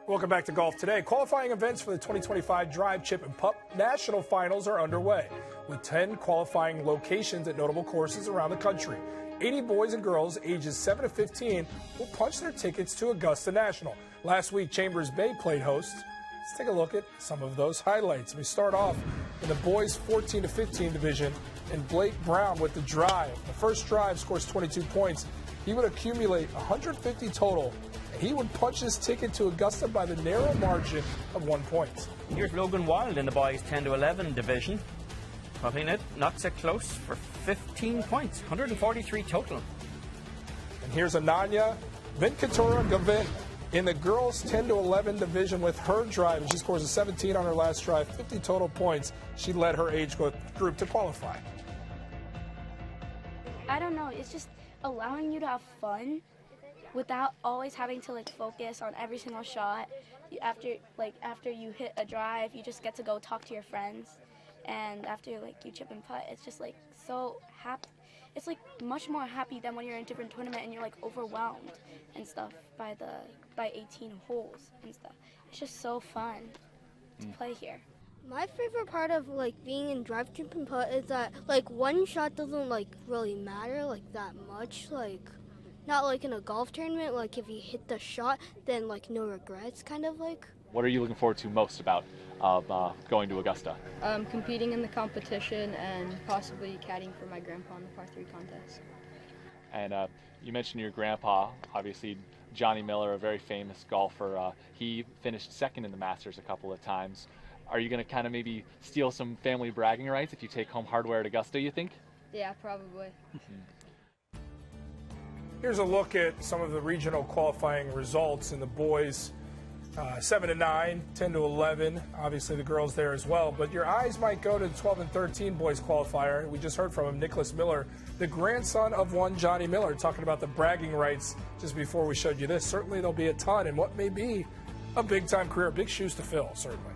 Welcome back to Golf Today. Qualifying events for the 2025 Drive, Chip, and Putt National Finals are underway, with 10 qualifying locations at notable courses around the country. 80 boys and girls ages 7 to 15 will punch their tickets to Augusta National. Last week, Chambers Bay played host. Let's take a look at some of those highlights. We start off in the boys 14 to 15 division, and Blake Brown with the drive. The first drive scores 22 points. He would accumulate 150 total. He would punch his ticket to Augusta by the narrow margin of 1 point. Here's Logan Wild in the boys 10 to 11 division. Putting it, knocks it close for 15 points, 143 total. And here's Ananya Venkatura Gavin in the girls 10 to 11 division with her drive, and she scores a 17 on her last drive, 50 total points. She led her age group to qualify. I don't know, it's just allowing you to have fun without always having to focus on every single shot. After you hit a drive, you just get to go talk to your friends, and after you chip and putt, it's just so happy. It's much more happy than when you're in a different tournament and you're overwhelmed and stuff by 18 holes and stuff. It's just so fun to play here. My favorite part of being in drive, chip, and putt is that one shot doesn't really matter that much. Not in a golf tournament, if you hit the shot, then no regrets, kind of What are you looking forward to most about going to Augusta? Competing in the competition and possibly caddying for my grandpa in the par 3 contest. And you mentioned your grandpa, obviously Johnny Miller, a very famous golfer. He finished second in the Masters a couple of times. Are you going to kind of maybe steal some family bragging rights if you take home hardware at Augusta, you think? Yeah, probably. Here's a look at some of the regional qualifying results in the boys 7 to 9, 10 to 11. Obviously the girls there as well, but your eyes might go to the 12 and 13 boys qualifier. We just heard from him, Nicholas Miller, the grandson of one Johnny Miller, talking about the bragging rights just before we showed you this. Certainly there'll be a ton in what may be a big time career, big shoes to fill, certainly.